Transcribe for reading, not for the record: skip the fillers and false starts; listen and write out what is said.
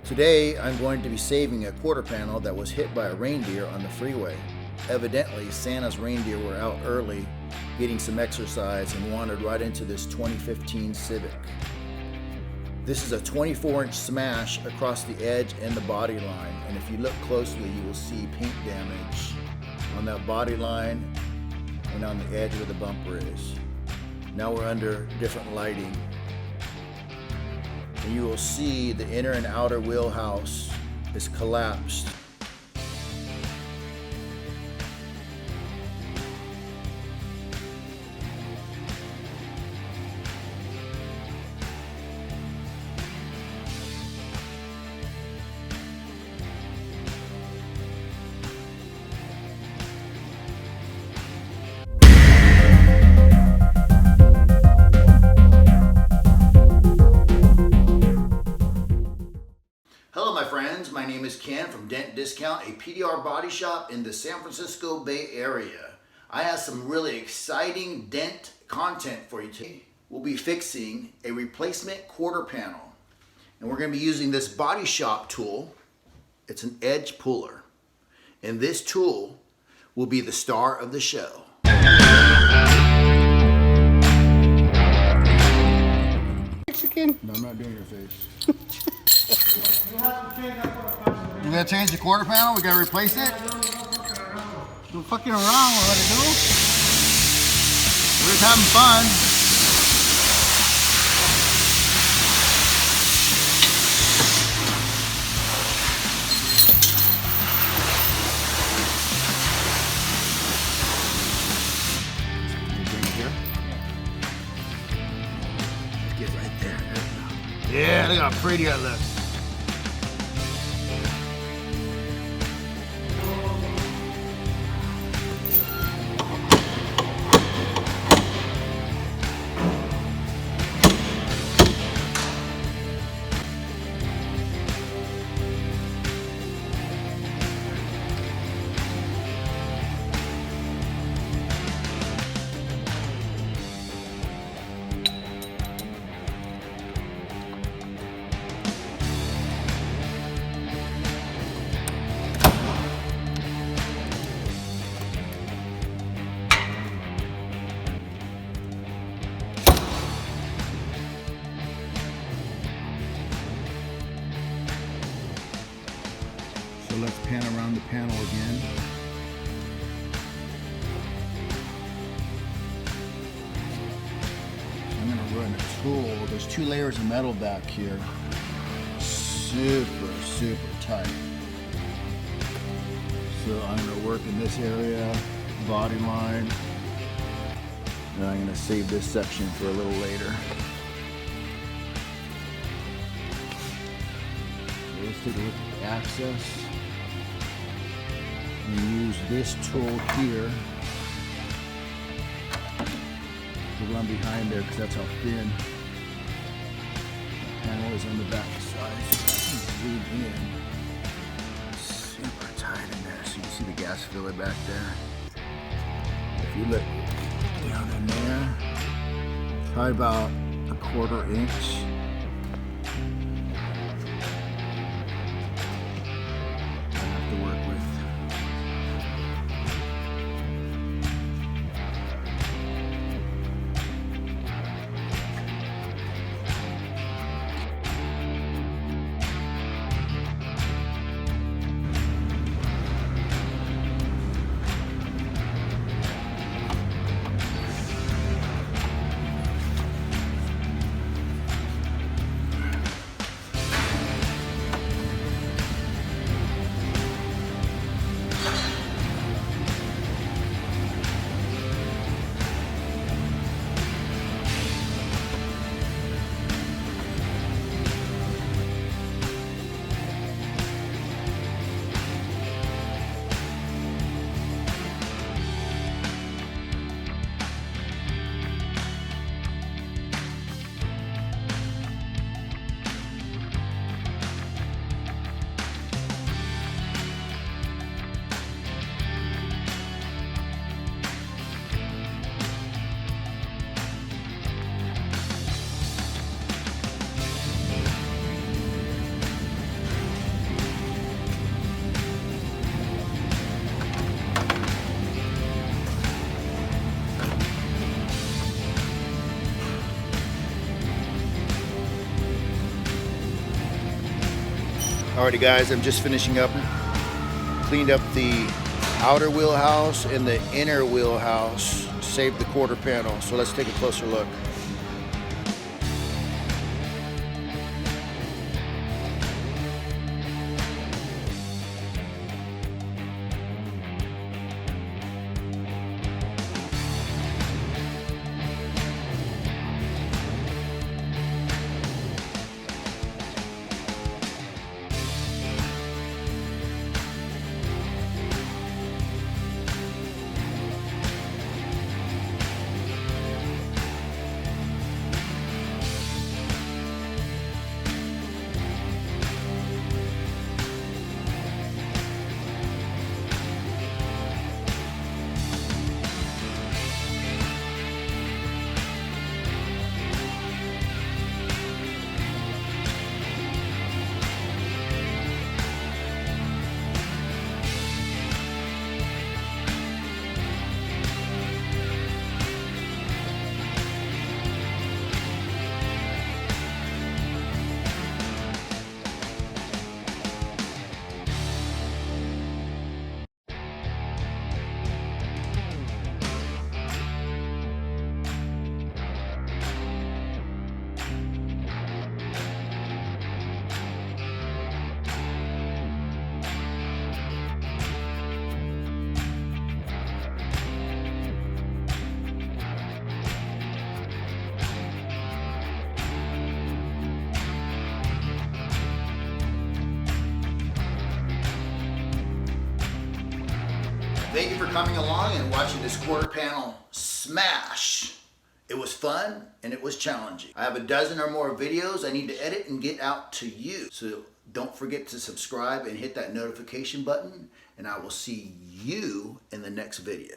Today, I'm going to be saving a quarter panel that was hit by a reindeer on the freeway. Evidently, Santa's reindeer were out early, getting some exercise, and wandered right into this 2015 Civic. This is a 24-inch smash across the edge and the body line, and if you look closely, you will see paint damage on that body line and on the edge where the bumper is. Now we're under different lighting. And you will see the inner and outer wheelhouse is collapsed. Hello my friends, my name is Ken from Dent Discount, a PDR body shop in the San Francisco Bay Area. I have some really exciting dent content for you today. We'll be fixing a replacement quarter panel, and we're going to be using this body shop tool. It's an edge puller, and this tool will be the star of the show. Mexican? No, I'm not doing your face. We gotta change the quarter panel? We gotta replace it? Don't fucking around, we'll let it do. We're just having fun. Let's get right there. Yeah, look how pretty that looks. So let's pan around the panel again. So I'm going to run a tool. There's 2 layers of metal back here. Super, super tight. So I'm going to work in this area, body line. And I'm going to save this section for a little later. So let's take a look at the access. And use this tool here to run behind there because that's how thin the panel is on the back side. Zoom in. Super tight in there, so you can see the gas filler back there. If you look down in there, probably about a 1/4 inch. I have to work with. Alrighty guys, I'm just finishing up. Cleaned up the outer wheelhouse and the inner wheelhouse. Saved the quarter panel. So let's take a closer look. Thank you for coming along and watching this quarter panel smash. It was fun and it was challenging. I have a dozen or more videos I need to edit and get out to you. So don't forget to subscribe and hit that notification button, and I will see you in the next video.